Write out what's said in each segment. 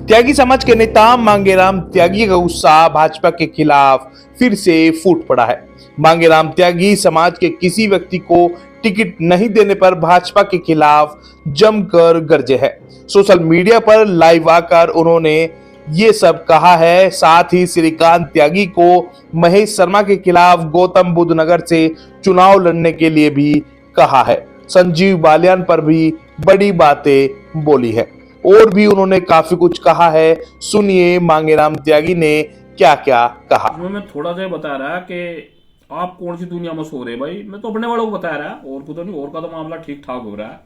त्यागी समाज के नेता मांगेराम त्यागी का गुस्सा भाजपा के खिलाफ फिर से फूट पड़ा है। मांगेराम त्यागी समाज के किसी व्यक्ति को टिकट नहीं देने पर भाजपा के खिलाफ जमकर गरजे है। सोशल मीडिया पर लाइव आकर उन्होंने ये सब कहा है। साथ ही श्रीकांत त्यागी को महेश शर्मा के खिलाफ गौतम बुद्ध नगर से चुनाव लड़ने के लिए भी कहा है। संजीव बालियान पर भी बड़ी बातें बोली है और भी उन्होंने काफी कुछ कहा है। सुनिए मांगेराम त्यागी ने क्या क्या कहा। इसमें मैं थोड़ा सा बता रहा कि आप कौन सी दुनिया में सो रहे भाई। मैं तो अपने वालों को बता रहा, और को तो नहीं, और का तो मामला ठीक ठाक हो रहा है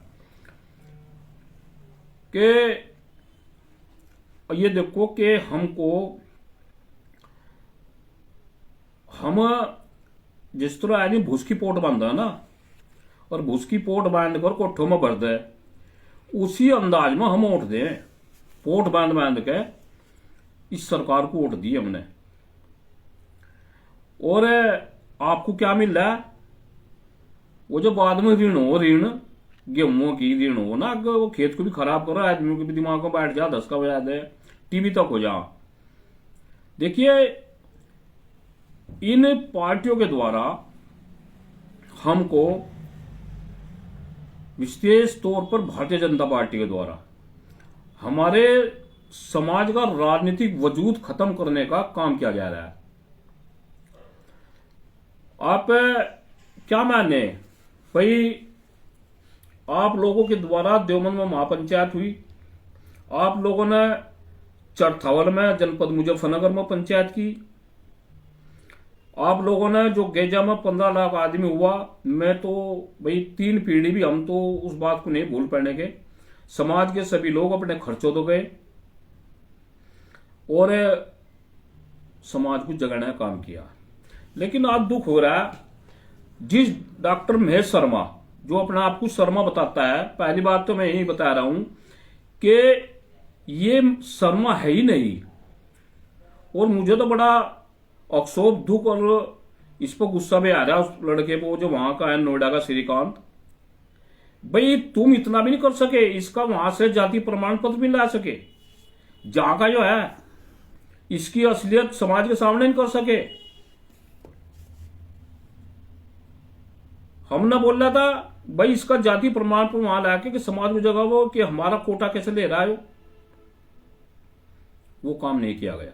कि ये देखो कि हम जिस तरह आदमी भूस की पोट बांधा ना, और भूस की पोट बांध कर कोठों में भर दे, उसी अंदाज में हम वोट दें। पोट बांध बांध के इस सरकार को वोट दी हमने, और आपको क्या मिल रहा है? वो जो बाद में ऋण गेहूं की ऋण हो ना, वो खेत को भी खराब करो, आदमियों के भी दिमाग में बैठ जा, 10 का बजा दे, टीवी तक हो जा। देखिए, इन पार्टियों के द्वारा हमको विशेष तौर पर भारतीय जनता पार्टी के द्वारा हमारे समाज का राजनीतिक वजूद खत्म करने का काम किया जा रहा है। आप क्या माने भाई? आप लोगों के द्वारा देवबंद में महापंचायत हुई, आप लोगों ने चरथावल में जनपद मुजफ्फरनगर में पंचायत की, आप लोगों ने जो गेजा में 15 लाख आदमी हुआ, मैं तो भाई 3 पीढ़ी भी हम तो उस बात को नहीं भूल पाएंगे। समाज के सभी लोग अपने खर्चों तो गए और समाज को जगाने का काम किया। लेकिन आज दुख हो रहा है, जिस डॉक्टर महेश शर्मा, जो अपने आप को शर्मा बताता है, पहली बात तो मैं यही बता रहा हूं कि ये शर्मा है ही नहीं। और मुझे तो बड़ा अफसोस, दुख और इस पर गुस्सा भी आ रहा है उस लड़के को जो वहां का है, नोएडा का श्रीकांत। भाई तुम इतना भी नहीं कर सके, इसका वहां से जाति प्रमाण पत्र भी ला सके, जहां का जो है इसकी असलियत समाज के सामने नहीं कर सके। हमने बोल रहा था भाई इसका जाति प्रमाण पत्र वहां लाके कि समाज में जगह वो कि हमारा कोटा कैसे ले रहा है, वो काम नहीं किया गया।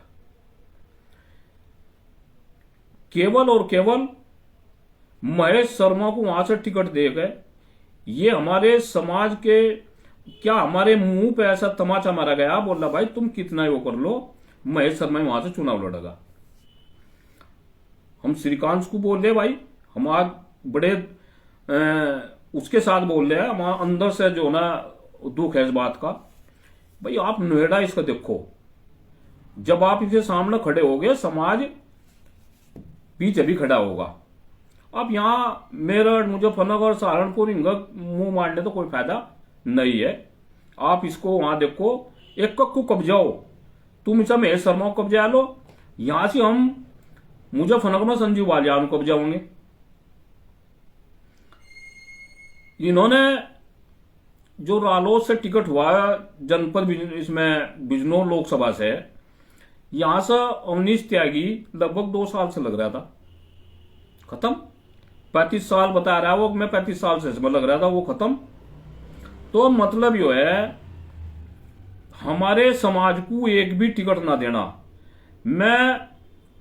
केवल और केवल महेश शर्मा को वहां से टिकट दे गए। ये हमारे समाज के, क्या हमारे मुंह पे ऐसा तमाचा मारा गया, बोला भाई तुम कितना ही वो कर लो, महेश शर्मा वहां से चुनाव लड़ेगा। हम श्रीकांत को बोल रहे भाई, हम आज बड़े उसके साथ बोल रहे हैं, हमारा अंदर से जो ना दुख है इस बात का। भाई आप नोएडा इसका देखो, जब आप इसके सामने खड़े होगे समाज पीछे भी खड़ा होगा। अब यहां मेरठ, मुजफ्फरनगर, सहारनपुर, इनका मुंह मारने तो कोई फायदा नहीं है। आप इसको वहां देखो, एक को कब्जाओ, तुम इसे महेश शर्मा को कब्जा लो, यहां से हम मुजफ्फरनगर में संजीव बालियान को कब्जाओगे। इन्होंने जो रालोद से टिकट हुआ जनपद इसमें बिजनौर लोकसभा से, यहां से अवनीश त्यागी लगभग 2 साल से लग रहा था, खत्म। 35 साल बता रहा है वो, मैं 35 साल से लग रहा था वो खत्म। तो मतलब यो है, हमारे समाज को एक भी टिकट ना देना। मैं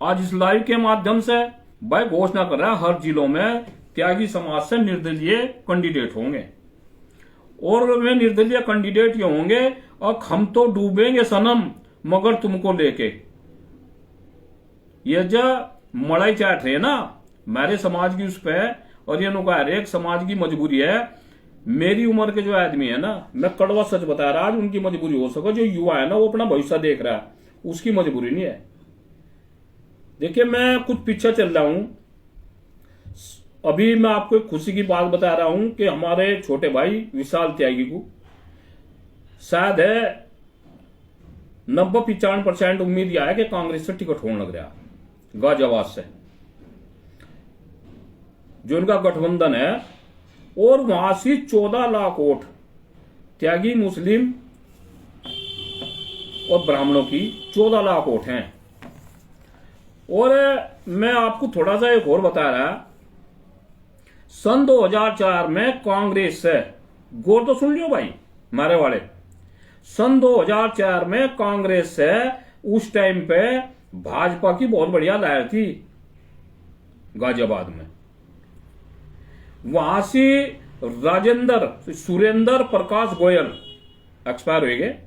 आज इस लाइव के माध्यम से भाई घोषणा कर रहा है, हर जिलों में त्यागी समाज से निर्दलीय कैंडिडेट होंगे, और वे निर्दलीय कैंडिडेट ये होंगे, और हम तो डूबेंगे सनम मगर तुमको लेके। ये जो मड़ाई चाट रहे ना मेरे समाज की उस पे, और ये नुका एक समाज की मजबूरी है। मेरी उम्र के जो आदमी है ना, मैं कड़वा सच बता रहा, आज उनकी मजबूरी हो सके, जो युवा है ना वो अपना भविष्य देख रहा है, उसकी मजबूरी नहीं है। देखिए, मैं कुछ पीछे चल रहा हूं, अभी मैं आपको एक खुशी की बात बता रहा हूं कि हमारे छोटे भाई विशाल त्यागी को शायद है 90-95% उम्मीद यह है कि कांग्रेस से टिकट होने लग रहा गाजियाबाद से, जो इनका गठबंधन है, और वहां से 14 लाख वोट त्यागी मुस्लिम और ब्राह्मणों की 14 लाख वोट हैं। और मैं आपको थोड़ा सा एक और बता रहा, सन 2004 में कांग्रेस से, गौर तो सुन लियो भाई मारे वाले, सन 2004 में कांग्रेस से उस टाइम पे भाजपा की बहुत बढ़िया लहर थी गाजियाबाद में। वहां से सुरेंद्र प्रकाश गोयल एक्सपायर हो गए।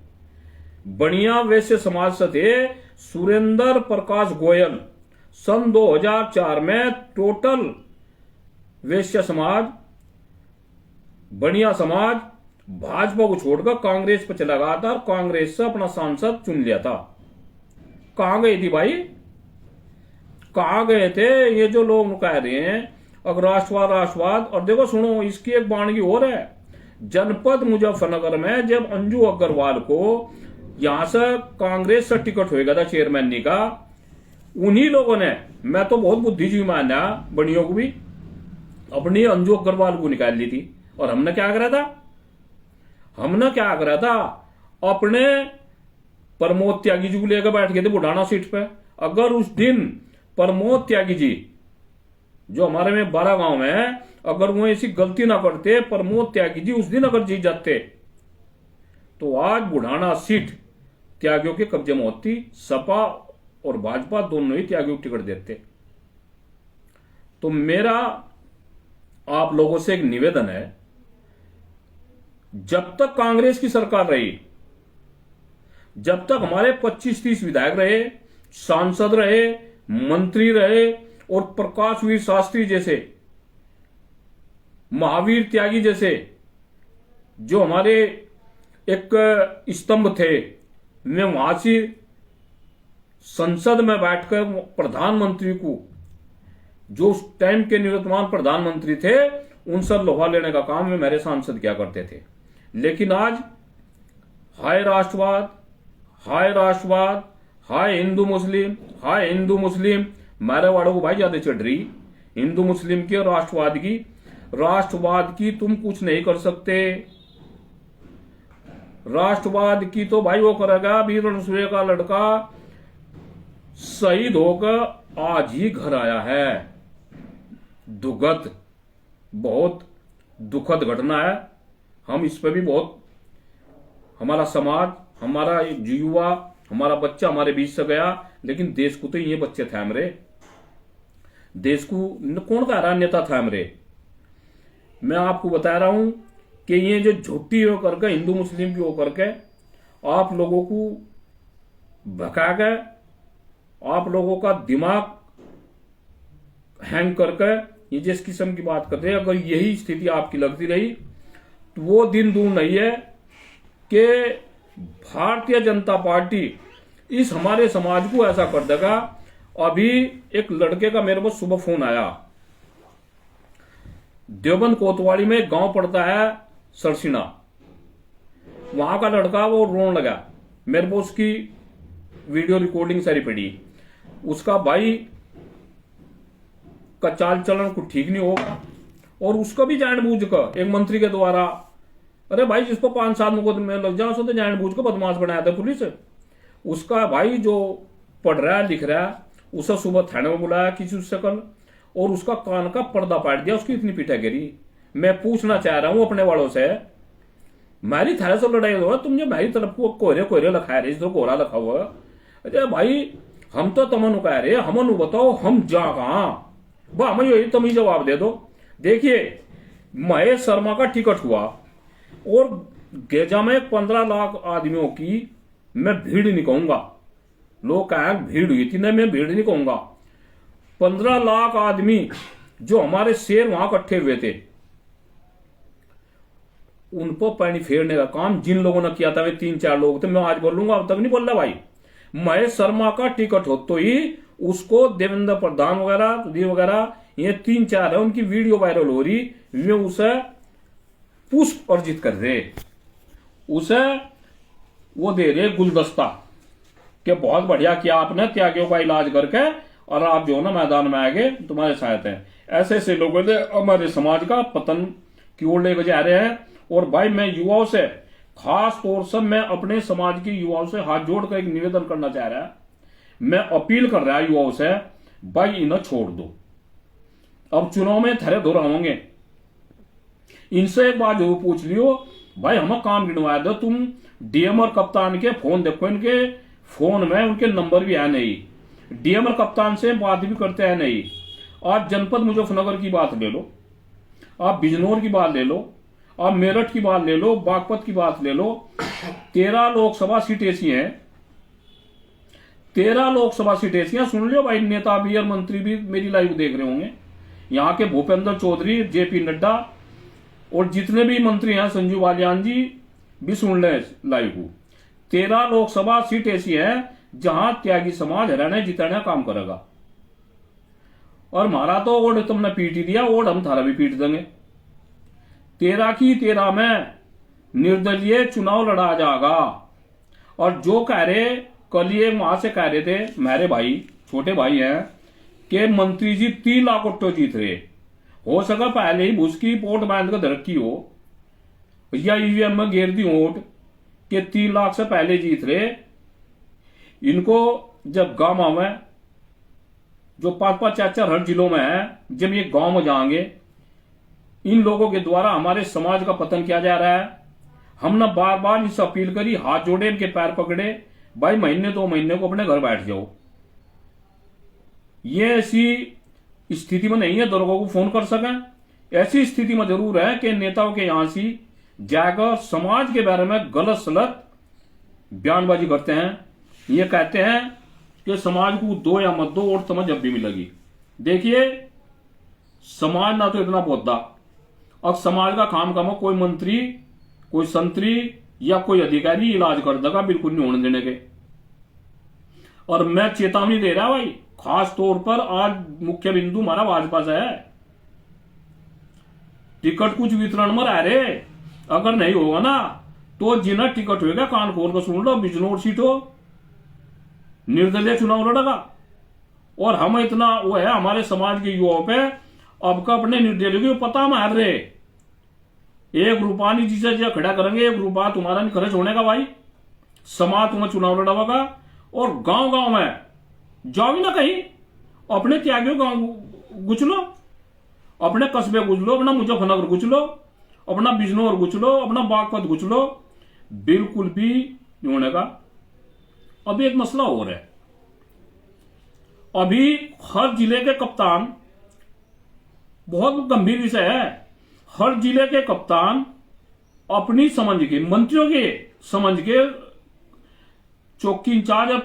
बढ़िया वैश्य समाज से थे सुरेंद्र प्रकाश गोयल। सन 2004 में टोटल वैश्य समाज, बढ़िया समाज भाजपा को छोड़कर कांग्रेस पर चला गया था और कांग्रेस से अपना सांसद चुन लिया था। कहां गई थी भाई, कहां गए थे ये जो लोग कह रहे हैं अब राष्ट्रवाद। और देखो सुनो, इसकी एक बाणगी और है। जनपद मुजफ्फरनगर में जब अंजू अग्रवाल को यहां से कांग्रेस से टिकट हो गया था चेयरमैन का, उन्हीं लोगों ने, मैं तो बहुत बुद्धिजीवी माना बड़ियों को भी, अपनी अंजू अग्रवाल को निकाल ली थी। और हमने क्या करा था, अपने प्रमोद त्यागी जी को लेकर बैठ गए थे बुढ़ाना सीट पे। अगर उस दिन प्रमोद त्यागी जी जो हमारे में 12 गांव में है, अगर वो ऐसी गलती ना करते, प्रमोद त्यागी जी उस दिन अगर जीत जाते, तो आज बुढ़ाना सीट त्यागियों के कब्जे में होती। सपा और भाजपा दोनों ही त्यागियों को टिकट देते। तो मेरा आप लोगों से एक निवेदन है, जब तक कांग्रेस की सरकार रही, जब तक हमारे 25-30 विधायक रहे, सांसद रहे, मंत्री रहे, और प्रकाशवीर शास्त्री जैसे, महावीर त्यागी जैसे जो हमारे एक स्तंभ थे, मैं वहां से संसद में बैठकर प्रधानमंत्री को, जो उस टाइम के निवर्तमान प्रधानमंत्री थे, उनसे लोहा लेने का काम में मेरे सांसद क्या करते थे। लेकिन आज हाय राष्ट्रवाद, हाय हिंदू मुस्लिम, मेरे वालों को भाई ज्यादा चढ़ रही हिंदू मुस्लिम की और राष्ट्रवाद की तुम कुछ नहीं कर सकते। राष्ट्रवाद की तो भाई वो करेगा, वीर रणसूर्य का लड़का शहीद होकर आज ही घर आया है। बहुत दुखद घटना है। हम इस पर भी बहुत, हमारा समाज, हमारा युवा, हमारा बच्चा हमारे बीच से गया, लेकिन देश को तो ये बच्चे थे हमरे, देश को कौन कह रहा नेता था हमरे। मैं आपको बता रहा हूं कि ये जो झूठी हो करके, हिंदू मुस्लिम की हो करके आप लोगों को भगा गए, आप लोगों का दिमाग हैंग करके ये जिस किस्म की बात करते हैं, अगर यही स्थिति आपकी लगती रही तो वो दिन दूर नहीं है कि भारतीय जनता पार्टी इस हमारे समाज को ऐसा कर देगा। अभी एक लड़के का मेरे पास सुबह फोन आया, देवबंद कोतवाली में एक गांव पड़ता है सरसिना, वहां का लड़का वो रोने लगा। मेरे को उसकी वीडियो रिकॉर्डिंग सारी पड़ी। उसका भाई का चाल चलन कुछ ठीक नहीं होगा, और उसका भी जानबूझकर एक मंत्री के द्वारा, अरे भाई जिसको 5 साल मुकदमे लग जाए, उसको तो जानबूझकर बदमाश बनाया था पुलिस। उसका भाई जो पढ़ रहा है, लिख रहा है, उसे सुबह थाने में बुलाया किसी उससे कल, और उसका कान का पर्दा पाट दिया, उसकी इतनी पीटा गिरी। मैं पूछना चाह रहा हूं अपने वालों से, मेरी थाने से लड़ाई हो, तुम जो मेरी तरफ को कोयरे लखा रहे, तो कोरा लखा हुआ। अरे भाई हम तो तमन कह रहे, हमन बताओ हम जा कहां, हमें यही तुम ही जवाब दे दो। देखिए महेश शर्मा का टिकट हुआ और गेजा में 15 लाख आदमियों की, मैं भीड़ नहीं कहूंगा, लोग कहें भीड़ हुई थी, नहीं मैं भीड़ नहीं कहूंगा, 15 लाख आदमी जो हमारे शेर वहां इकट्ठे हुए थे, उनको पानी फेरने का काम जिन लोगों ने किया था, वे 3-4 लोग थे। मैं आज बोलूंगा, अब तक नहीं बोल रहा भाई। महेश शर्मा का टिकट हो तो ही उसको देवेंद्र प्रधान वगैरह ये 3-4 है, उनकी वीडियो वायरल हो रही, वे उसे पुष्प अर्जित कर रहे, उसे वो दे रहे गुलदस्ता कि बहुत बढ़िया किया आपने, त्यागियों का इलाज करके, और आप जो है ना मैदान में आगे तुम्हारे साथ हैं। ऐसे ऐसे लोगों ने हमारे समाज का पतन की ओर ले जा रहे हैं। और भाई मैं युवाओं से खास तौर से मैं अपने समाज के युवाओं से हाथ जोड़कर एक निवेदन करना चाह रहा, मैं अपील कर रहा युवाओं से, भाई इन्हें छोड़ दो। अब चुनाव में थरे दोहराओगे, इनसे एक बात जरूर पूछ लियो, भाई हमें काम गिनवा दो। तुम डीएम और कप्तान के फोन देखो, इनके फोन में उनके नंबर भी है नहीं, डीएम और कप्तान से बात भी करते हैं नहीं। आज जनपद मुजफ्फरनगर की बात ले लो, आप बिजनौर की बात ले लो, आप मेरठ की बात ले लो, बागपत की बात ले लो। 13 लोकसभा सीट ऐसी हैं, 13 लोकसभा सीट ऐसी हैं। सुन लो भाई, नेता भी और मंत्री भी मेरी लाइव देख रहे होंगे, यहाँ के भूपेंद्र चौधरी, जेपी नड्डा और जितने भी मंत्री हैं, संजू बालियान जी भी सुन ले लाइव को। 13 लोकसभा सीट ऐसी है जहां त्यागी समाज हरियाणा जिताने काम करेगा। और हमारा तो वोट तुमने पीट ही दिया, वोट हम थारा भी पीट देंगे। 13 की 13 में निर्दलीय चुनाव लड़ा जाएगा। और जो कह रहे, कल ये वहां से कह रहे थे मेरे भाई, छोटे भाई हैं, कि मंत्री जी 3 लाख वोटों जीत रहे, हो सका पहले ही भूस की पोट बांध कर धरकी हो या ईवीएम में घेर दी वोट के 3 लाख से पहले जीत रहे। इनको जब गांव में जो 5-5 4-4 हर जिलों में है, जब ये गांव में जाएंगे, इन लोगों के द्वारा हमारे समाज का पतन किया जा रहा है। हमने बार बार इनसे अपील करी, हाथ जोड़े, इनके पैर पकड़े, भाई महीने 2 महीने को अपने घर बैठ जाओ। ये ऐसी स्थिति में नहीं है दरोगा को फोन कर सकें। ऐसी स्थिति में जरूर है कि नेताओं के यहां से जाकर समाज के बारे में गलत सलत बयानबाजी करते हैं। ये कहते हैं कि समाज को दो या मत दो, वोट तुम्हें जब भी मिलेगी। देखिए, समाज ना तो इतना पौधा, अब समाज का काम काम कोई मंत्री, कोई संतरी या कोई अधिकारी इलाज कर देगा, बिल्कुल नहीं होने देने के। और मैं चेतावनी दे रहा भाई, खास तौर पर आज मुख्य बिंदु हमारा भाजपा से है। टिकट कुछ वितरण में रह रहे, अगर नहीं होगा ना तो जिन्हें टिकट होगा कान खोल कर सुन लो, बिजनौर सीट हो निर्दलीय चुनाव लड़ेगा। और हम इतना वो है हमारे समाज के युवाओं पे, अब का अपने निर्दलीय को पता मार रहे, 1 रुपया नहीं जिसे जो खड़ा करेंगे, 1 रुपया तुम्हारा नहीं खर्च होने का भाई। समाज तुम्हें चुनाव लड़ावेगा। और गांव गांव में जाओ भी ना कहीं, अपने त्यागियों गांव गुच लो, अपने कस्बे गुच लो, अपना मुजफ्फरनगर गुच लो, अपना बिजनौर गुच लो, अपना बागपत गुच लो, बिल्कुल भी नहीं होने का। अभी एक मसला और है, अभी हर जिले के कप्तान, बहुत गंभीर विषय है, हर जिले के कप्तान अपनी समझ के, मंत्रियों के समझ के चौकी इंचार्ज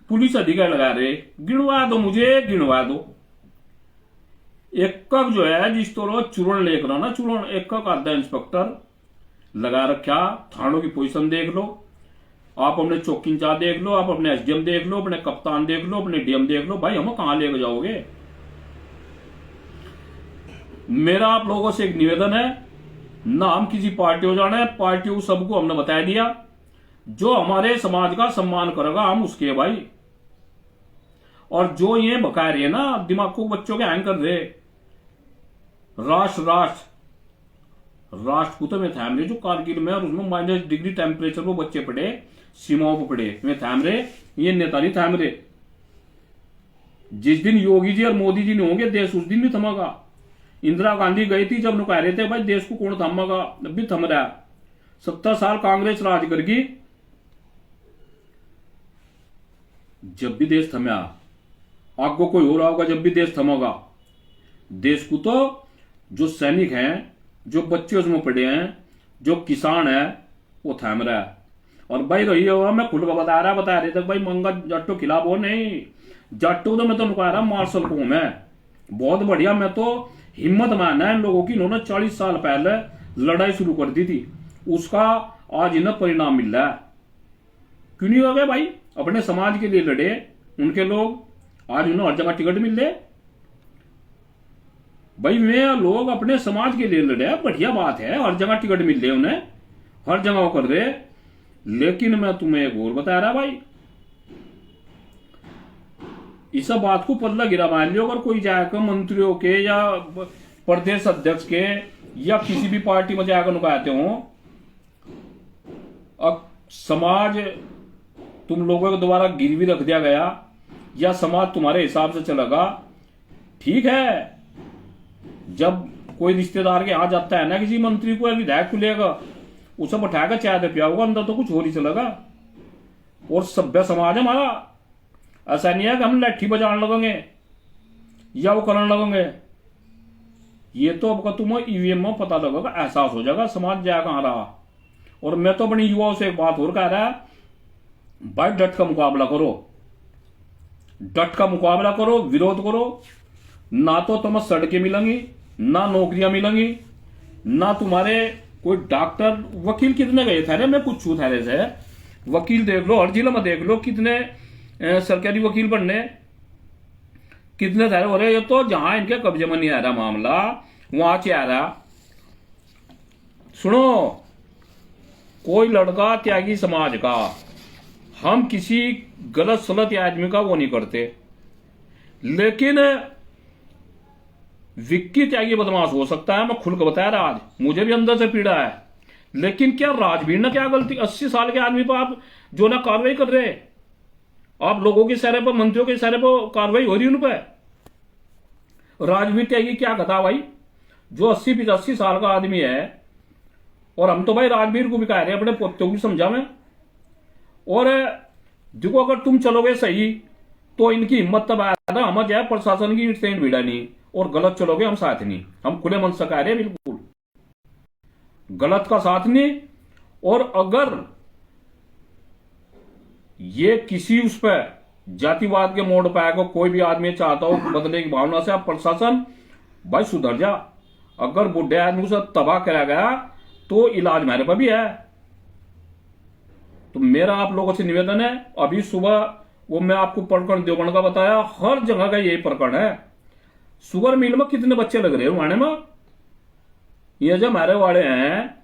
पुलिस अधिकारी लगा रहे, गिनवा दो, मुझे गिनवा दो। एक जो है जिस तरह चूरण लेकर ना, चूरण एक आधा इंस्पेक्टर लगा रखा। थानों की पोजीशन देख लो, आप अपने चौकी इंचार्ज देख लो, आप अपने एसडीएम देख लो, अपने कप्तान देख लो, अपने डीएम देख लो, भाई हम कहां लेकर जाओगे। मेरा आप लोगों से एक निवेदन है, ना हम किसी पार्टी हो जाना है, पार्टी को सबको हमने बता दिया, जो हमारे समाज का सम्मान करेगा हम उसके भाई। और जो ये बका रहे ना, दिमाग को बच्चों के हैंग कर रहे, राष्ट्र को तो मैं थाम रहे, जो कारगिल में और उसमें -डिग्री टेम्परेचर वो बच्चे पड़े, सीमाओं पर पड़े, मैं थाम रहे, ये नेता नहीं थाम रहे। जिस दिन योगी जी और मोदी जी नहीं होंगे, देश उस दिन भी थमेगा। इंदिरा गांधी गई थी जब कह रहे थे भाई देश को कौन थमेगा, अब भी थम रहा है। 70 साल कांग्रेस राज करगी, जब भी देश थम्या, आपको कोई हो रहा होगा, जब भी देश थमेगा। देश को तो जो सैनिक हैं, जो बच्चे उसमें पड़े हैं, जो किसान है, वो थाम रहा है। और भाई रही होगा, मैं खुद का बता रहे थे भाई मंगा जट्टो खिलाफ हो नहीं, जट्टो तो मैं तो कह रहा मार्शल को मैं बहुत बढ़िया। मैं तो हिम्मत माना है इन लोगों की, इन्होंने 40 साल पहले लड़ाई शुरू कर दी थी, उसका आज इन्हें परिणाम मिल रहा है। क्यों नहीं हो गए भाई, अपने समाज के लिए लड़े उनके लोग, आज उन्हें हर जगह टिकट मिल रहे भाई। वे लोग अपने समाज के लिए लड़े, बढ़िया बात है, हर जगह टिकट मिल रहे उन्हें, हर जगह वो कर रहे। लेकिन मैं तुम्हें एक और बता रहा भाई, इस बात को पल्ला गिरा मान लियो, अगर कोई जाकर मंत्रियों के या प्रदेश अध्यक्ष के या किसी भी पार्टी में जाकर नुकाते हो, अब समाज तुम लोगों के द्वारा गिरवी रख दिया गया या समाज तुम्हारे हिसाब से चलेगा, ठीक है। जब कोई रिश्तेदार के यहाँ जाता है ना, किसी मंत्री को या विधायक को लेगा, उसे बैठाकर चाय दे पियाऊंगा, अंदर तो कुछ हो नहीं चलेगा। और सभ्य समाज है हमारा, ऐसा नहीं है कि हम लाठी बजाने लगेंगे या वो करने लगेंगे। ये तो अब तुम्हें ईवीएम में पता लगेगा, एहसास हो जाएगा समाज जाए कहां रहा। और मैं तो अपनी युवाओं से एक बात और कह रहा है, भाई डट का मुकाबला करो, डट का मुकाबला करो, विरोध करो। ना तो तुम्हें सड़कें मिलेंगी, ना नौकरियां मिलेंगी, ना तुम्हारे कोई डॉक्टर वकील। कितने गए थे मैं पूछू थे से, वकील देख लो, हर जिले में देख लो कितने सरकारी वकील बनने, कितने सारे हो रहे। ये तो जहां इनके कब्जे में नहीं आ रहा मामला, वहां से आ रहा। सुनो, कोई लड़का त्यागी समाज का, हम किसी गलत सलत आदमी का वो नहीं करते, लेकिन विक्की त्यागी बदमाश हो सकता है, मैं खुल कर बताया रहा, आज मुझे भी अंदर से पीड़ा है। लेकिन क्या राजवीर ने क्या गलती, 80 साल के आदमी पर आप जो ना कार्रवाई कर रहे, आप लोगों के इशारे पर, मंत्रियों के इशारे पर कार्रवाई हो रही उन पर। राजवीर त्यागी क्या कथा भाई, जो 80-85 साल का आदमी है, और हम तो भाई राजवीर को भी कह रहे हैं अपने पोतों की समझा में। और देखो, अगर तुम चलोगे सही तो इनकी हिम्मत तब आएगा, हम जाए प्रशासन की ट्रेन भिड़ा नहीं, और गलत चलोगे हम साथ नहीं। हम खुले मन से कह रहे हैं, बिल्कुल गलत का साथ नहीं। और अगर ये किसी उस पर जातिवाद के मोड़ पर आएगा, कोई भी आदमी चाहता हो बदले की भावना से, आप प्रशासन भाई सुधर जा। अगर बुढ़े आदमी से तबाह करा गया तो इलाज मेरे पर भी है। तो मेरा आप लोगों से निवेदन है, अभी सुबह वो मैं आपको प्रकरण देवगढ़ का बताया, हर जगह का यही प्रकरण है। शुगर मिल में कितने बच्चे लग रहे हैं वहां में, ये जो हमारे वाले हैं,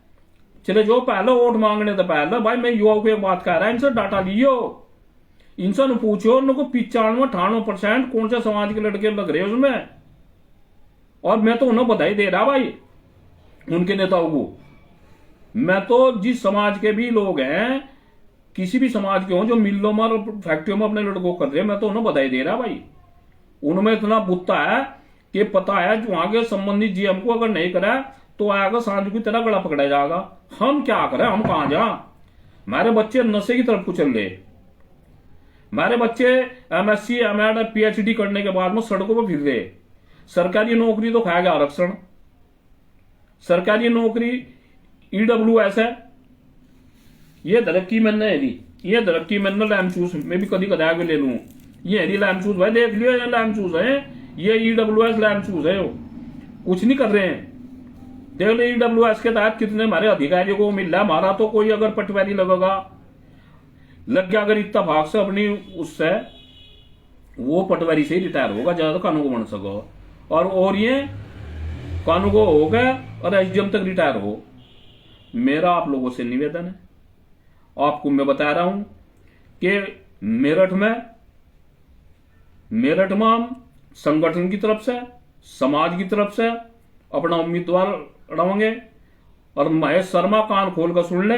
चले जो पहले वोट मांगने तो पहले भाई मैं युवाओं को एक बात कह रहा है, इनसे डाटा लियो, इनसे न पूछो, उनको 95-98% कौन से समाज के लड़के लग रहे हैं उसमें। और मैं तो उन्हें बधाई दे रहा भाई, उनके नेताओं को। मैं तो जिस समाज के भी लोग हैं, किसी भी समाज के हों, जो मिलों में और फैक्ट्रियों में अपने लड़कों कर रहे हैं, मैं तो उन्हें बधाई दे रहा भाई। उनमें इतना बुत्ता है कि पता है जो आगे संबंधित जीएम को अगर नहीं करा तो आएगा सांझ की तरह गला पकड़ा जाएगा। हम क्या करें, हम कहां जा। हमारे बच्चे नशे की तरफ कुचल रहे, हमारे बच्चे एमएससी एमएड पीएचडी करने के बाद में सड़कों पर फिर रहे। सरकारी नौकरी तो खाएगा आरक्षण, सरकारी नौकरी ईडब्ल्यूएस है, ये दरक्की मैंने हरी, ये दरक्की मैंने लैमचूस में भी कभी कदा ले लूं, ये हरी लैमचूस भाई देख लियो, ये लैमचूस है, ये ईडब्ल्यूएस लैमचूस है, कुछ नहीं कर रहे हैं। देख लो ईडब्ल्यूएस के तहत कितने हमारे अधिकारियों को मिल रहा है। हमारा तो कोई अगर पटवारी लगेगा, लग गया अगर इत्तेफाक से अपनी उससे, वो पटवारी से ही रिटायर होगा, ज्यादा कानून को बन सको। और ये कानून को हो गया और एसडीएम तक रिटायर हो। मेरा आप लोगों से निवेदन है, आपको मैं बता रहा हूं कि मेरठ में हम संगठन की तरफ से, समाज की तरफ से अपना उम्मीदवार लड़ाएंगे। और महेश शर्मा कान खोल कर सुन ले,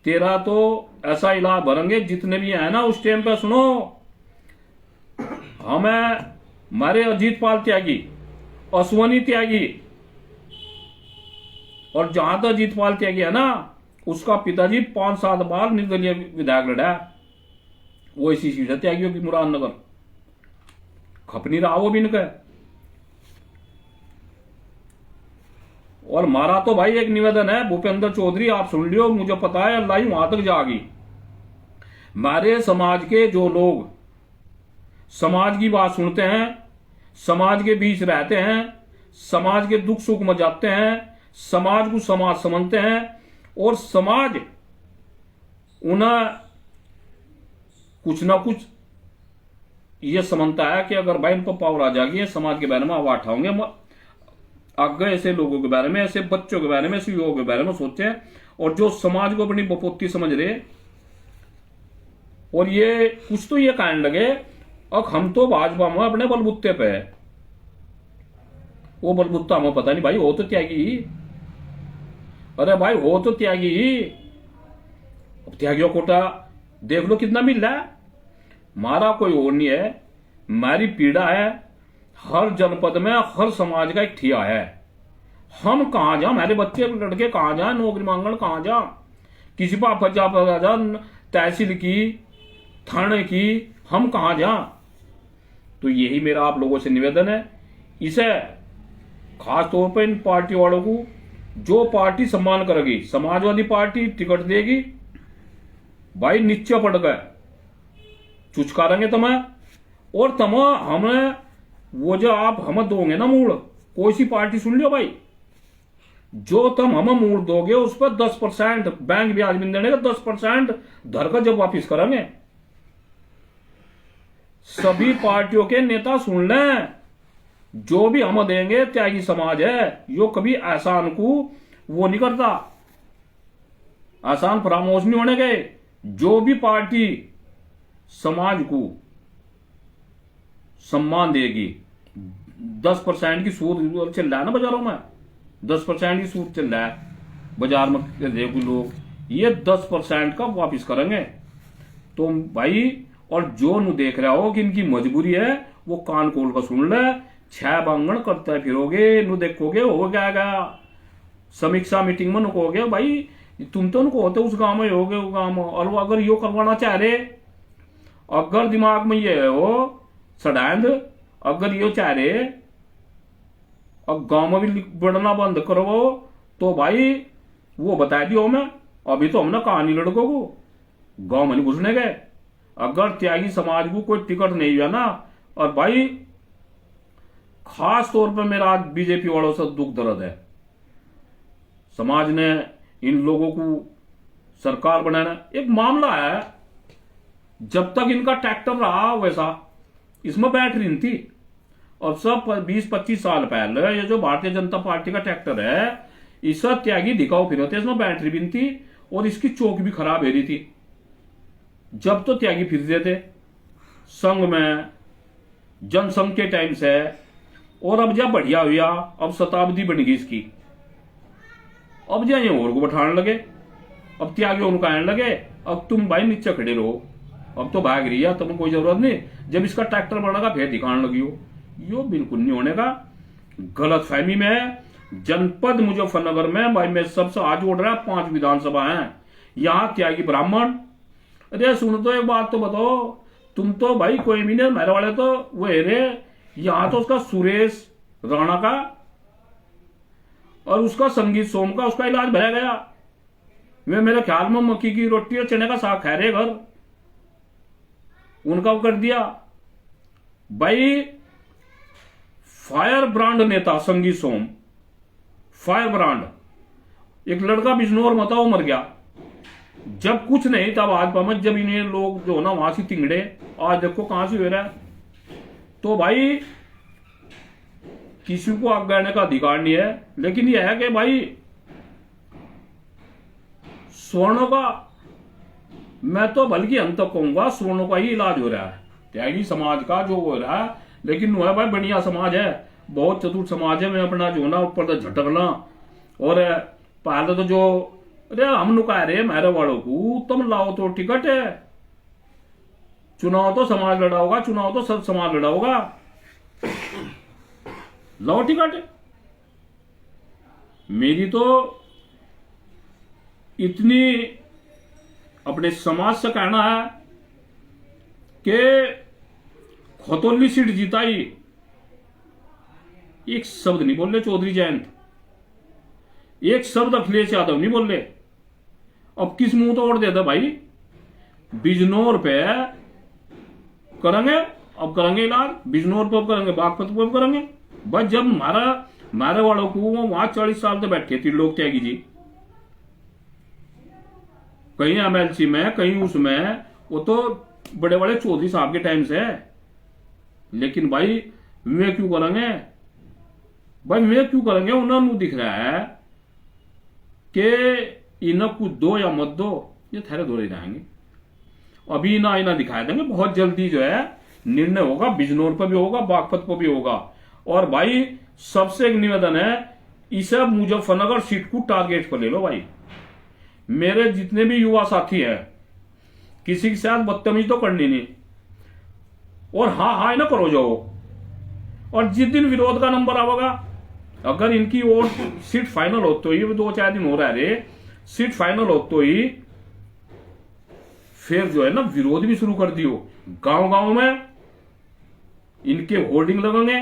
तेरा तो ऐसा इलाज भरेंगे जितने भी है ना उस टाइम पे। सुनो, हमें हमारे अजीत पाल त्यागी, अश्वनी त्यागी, और जहां तक अजीत पाल त्यागी है ना, उसका पिताजी 5-7 बार निर्दलीय विधायक लड़ा, वो इसी सीट है त्यागियों की, मुरादनगर। खपनी रहा वो भी इनका। और हमारा तो भाई एक निवेदन है, भूपेंद्र चौधरी आप सुन लियो, मुझे पता है अल्लाह ही वहां तक जागी। हमारे समाज के जो लोग समाज की बात सुनते हैं, समाज के बीच रहते हैं, समाज के दुख सुख में जाते हैं, समाज को समाज समझते हैं, और समाज उन्हें कुछ ना कुछ ये समझता है कि अगर भाई इनको पावर आ जाएगी, समाज के बारे में आवाज उठाओगे, आगे ऐसे लोगों के बारे में, ऐसे बच्चों के बारे में, ऐसे युवाओं के बारे में सोचे, और जो समाज को अपनी बपोती समझ रहे। और ये कुछ तो ये कहने लगे, अब हम तो भाजपा में अपने बलबुत्ते पे है, वो बलबुत्ता हमें पता नहीं भाई, हो तो त्यागी। अरे भाई हो तो त्यागी, अब त्यागियों कोटा देख लो कितना मिल रहा है। मारा कोई और नहीं है, हमारी पीड़ा है हर जनपद में हर समाज का एक ठिया है। हम कहां जा, हमारे बच्चे लड़के कहां जा, नौकरी मांगण कहां जा, किसी पर जा तहसील की थाने की, हम कहां जा। तो यही मेरा आप लोगों से निवेदन है, इसे खास तौर पर इन पार्टी वालों को, जो पार्टी सम्मान करेगी, समाजवादी पार्टी टिकट देगी भाई नीचे पड़ गए चुचकारेंगे तुम्हें, और तुम हमें वो जो आप हमें दोगे ना मूड, कोई सी पार्टी सुन लियो भाई, जो तुम हमें मूड दोगे उस पर 10% बैंक ब्याज भी देने का 10% धर का जब वापिस करेंगे। सभी पार्टियों के नेता सुन लें, जो भी हम देंगे त्यागी समाज है, यो कभी एहसान को वो नहीं करता, आसान फरामोश नहीं होने गए। जो भी पार्टी समाज को सम्मान देगी, 10% की सूद चल रहा है ना बाजारों में, 10% की सूद चल रहा है बाजार में, देखो लोग ये 10% का वापिस करेंगे। तो भाई, और जो नु देख रहा हो कि इनकी मजबूरी है, वो कान खोल कर सुन ले, 6 बांगण करते फिरोगे, नु देखोगे हो गया समीक्षा मीटिंग में नुकोगे भाई तुम तो नुको होते उस गांव में होगे, वो गांव में, और वो अगर यो करवाना चाह रहे, अगर दिमाग में ये हो सड़ांद, अगर यो चाह रहे अब गांव में भी बढ़ना बंद करो, तो भाई वो बता दियो मैं, अभी तो हमने कहानी लड़कों को गांव में नहीं घुसने गए। अगर त्यागी समाज को कोई टिकट नहीं हुआ ना, और भाई खास तौर पर मेरा आज बीजेपी वालों से दुख दर्द है, समाज ने इन लोगों को सरकार बनाना, एक मामला है, जब तक इनका ट्रैक्टर रहा वैसा इसमें बैटरी नहीं थी, और सब 20-25 साल पहले ये जो भारतीय जनता पार्टी का ट्रैक्टर है, इसका त्यागी दिखाओ फिर होते, इसमें बैटरी भी नहीं थी और इसकी चौक भी खराब हो रही थी। जब तो त्यागी फिरते थे संघ में, जनसंघ के टाइम से, और अब जब बढ़िया हुआ, अब शताब्दी बन गई इसकी, अब जो ये और को बैठाने लगे, अब त्यागी उनको आने लगे, अब तुम भाई नीचे खड़े रहो, अब तो भाग रही है, तुम्हें कोई जरूरत नहीं, जब इसका ट्रैक्टर बढ़ेगा फिर दिखाने लगी हो। यो बिल्कुल नहीं होने का, गलत फहमी में। जनपद मुजफ्फरनगर में भाई मैं सबसे आज उड़ रहा है, 5 विधानसभा हैं, यहां त्यागी ब्राह्मण। अरे सुन तो एक बात तो बताओ, तुम तो भाई कोई भी नहीं, मेरे वाले तो वो रे, यहां तो उसका सुरेश राणा का और उसका संगीत सोम का उसका इलाज भरा गया। वे मेरे ख्याल में मक्की की रोटी और चने का साग खा रहे घर, उनका वो कर दिया भाई। फायर ब्रांड नेता संगीत सोम, फायर ब्रांड, एक लड़का बिजनौर में था, वो मर गया जब कुछ नहीं था भाजपा में, जब इन्हें लोग जो ना वहां से तिंगड़े, आज देखो कहां से हो रहा है। तो भाई किसी को आग गाने का अधिकार नहीं है, लेकिन यह है कि भाई स्वर्णों का, मैं तो बल्कि अंत तक कहूंगा स्वर्णों का ही इलाज हो रहा है, त्यागी समाज का जो हो रहा है। लेकिन वो है भाई बढ़िया समाज है, बहुत चतुर समाज है, मैं अपना जो ना ऊपर तो झटकना, और पहले तो जो अरे हम कह रहे मेरे वालों को, तुम लाओ तो टिकट है, चुनाव तो समाज लड़ा होगा, चुनाव तो सब समाज लड़ा होगा, लाओ टिकट। मेरी तो इतनी अपने समाज से कहना है कि खतौली सीट जीताई, एक शब्द नहीं बोले चौधरी जयंत, एक शब्द अखिलेश यादव नहीं बोले। अब किस मुंह तोड़ देता भाई, बिजनौर पे करेंगे, अब करेंगे इलाज, बिजनौर पे करेंगे, बागपत पे करेंगे। बस जब मारे वालों को वहां 40 साल से बैठे थे लोग त्यागी जी, कहीं एमएलसी में कहीं उसमें, वो तो बड़े बड़े चौधरी साहब के टाइम से है। लेकिन भाई वे क्यों करेंगे, भाई वे क्यों करेंगे, उन्होंने दिख रहा है कि इन्हें कुछ दो या मत दो, ये थेरे दौड़े जाएंगे। अभी ना इन्हें दिखाई देंगे, बहुत जल्दी जो है निर्णय होगा, बिजनौर पर भी होगा, बागपत पर भी होगा। और भाई सबसे एक निवेदन है, इसे मुजफ्फरनगर सीट को टारगेट पर ले लो भाई। मेरे जितने भी युवा साथी हैं, किसी के साथ बदतमीजी तो करनी नहीं, और हाँ हाँ ना करो जाओ। और जिस दिन विरोध का नंबर आवेगा, अगर इनकी और सीट फाइनल हो तो ही, 2-4 दिन हो रहा है रे, सीट फाइनल हो तो ही फिर जो है ना विरोध भी शुरू कर दियो। गांव गांव में इनके होर्डिंग लगेंगे,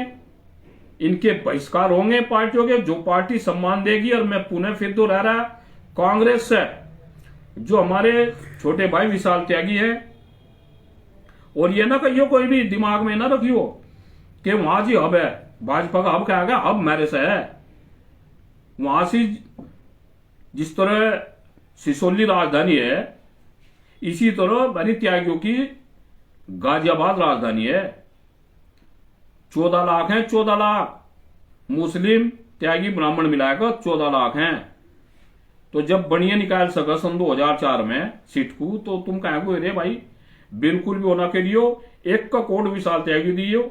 इनके बहिष्कार होंगे पार्टियों के। जो पार्टी सम्मान देगी, और मैं पुनः फिर तो रह रहा कांग्रेस से, जो हमारे छोटे भाई विशाल त्यागी है, और ये ना कहियो कोई भी दिमाग में ना रखियो कि वहां जी हब है, भाजपा का हब क्या है, हब मेरे से है। वहां से जिस तरह सिसोली राजधानी है, इसी तरह मेरी त्यागियों की गाजियाबाद राजधानी है। 14 लाख हैं, 14 लाख मुस्लिम त्यागी ब्राह्मण मिलाकर 14 लाख हैं। तो जब बनिए निकाल सका सन 2004 में सीट को, तो तुम कह गो रे भाई बिल्कुल भी होना के लिए 1 का कोड विशाल त्यागी दियो।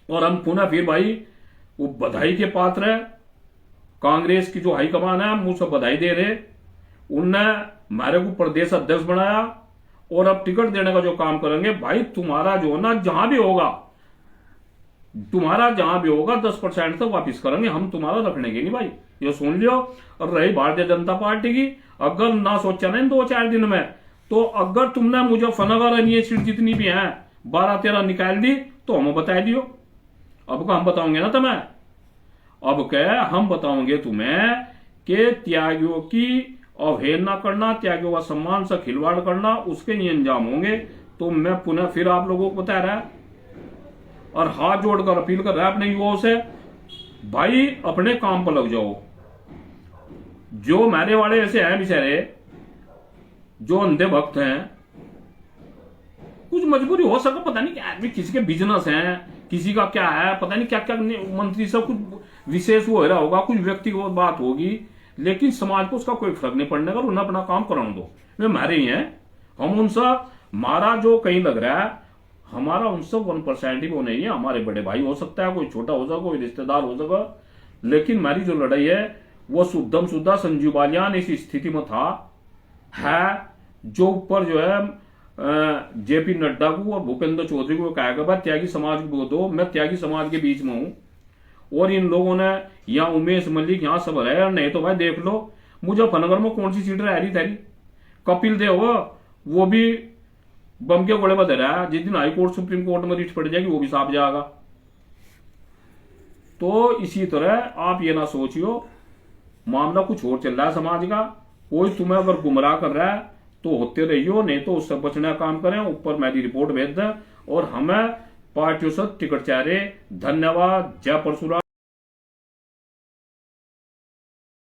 और हम पुनः फिर भाई वो बधाई के पात्र है। कांग्रेस की जो हाईकमान है, हम मुझसे बधाई दे रहे, उनने हमारे को प्रदेश अध्यक्ष बनाया, और अब टिकट देने का जो काम करेंगे भाई, तुम्हारा जो ना जहां भी होगा, तुम्हारा जहां भी होगा 10% तक वापिस करेंगे, हम तुम्हारा रखने के नहीं भाई, ये सुन लियो। और रही भारतीय जनता पार्टी की, अगर ना सोचा ना 2-4 दिन में, तो अगर तुमने मुजफ्फरनगर ये सीट जितनी भी है 12-13 निकाल दी, तो हमें बता दियो। अब का हम बताओगे ना तुम्हें, अब क्या हम बताओगे तुम्हें कि त्यागियों की अवहेलना करना, त्यागियों का सम्मान से खिलवाड़ करना, उसके नहीं अंजाम होंगे। तो मैं पुनः फिर आप लोगों को बता रहा और हाथ जोड़कर अपील कर रहा है अपने युवाओं से, भाई अपने काम पर लग जाओ। जो मेरे वाले ऐसे हैं बेचारे, जो अंधे भक्त हैं, कुछ मजबूरी हो सके, पता नहीं क्या आदमी, किसी के बिजनेस हैं, किसी का क्या है, पता नहीं क्या क्या मंत्री सब कुछ विशेष वो हो रहा होगा, कुछ व्यक्तिगत बात होगी, लेकिन समाज को उसका कोई फर्क नहीं पड़ने का। उन्हें अपना काम कराने दो, वे हमारे ही हैं। हम उनसे, हमारा जो कहीं लग रहा है, हमारा उनसे 1% ही वो नहीं है। हमारे बड़े भाई हो सकता है, कोई छोटा हो सका, कोई रिश्तेदार हो सका, लेकिन हमारी जो लड़ाई है वो शुद्धम शुद्धा संजीव बालियान इस स्थिति में था है, जो ऊपर जो है जेपी नड्डा को और भूपेंद्र चौधरी को कहेगा भाई त्यागी समाज को दो, मैं त्यागी समाज के बीच में हूं। और इन लोगों ने यहाँ उमेश मलिक यहाँ सब रहे, नहीं तो भाई देख लो मुजफ्फरनगर में कौन सी सीट रह रही थी, कपिल देव वो भी बम के गोले बदल रहा है। जिस दिन हाईकोर्ट सुप्रीम कोर्ट में रिट पड़ जाएगी वो भी साफ जाएगा। तो इसी तरह आप ये ना सोचियो मामला कुछ और चल रहा है समाज का, कोई तुम्हें अगर गुमराह कर रहा है तो होते रहियो, नहीं तो उससे बचने का काम करें। ऊपर मेरी रिपोर्ट भेज दें, और हमें पार्टियों से टिकट चाह रहे। धन्यवाद। जय परशुराम।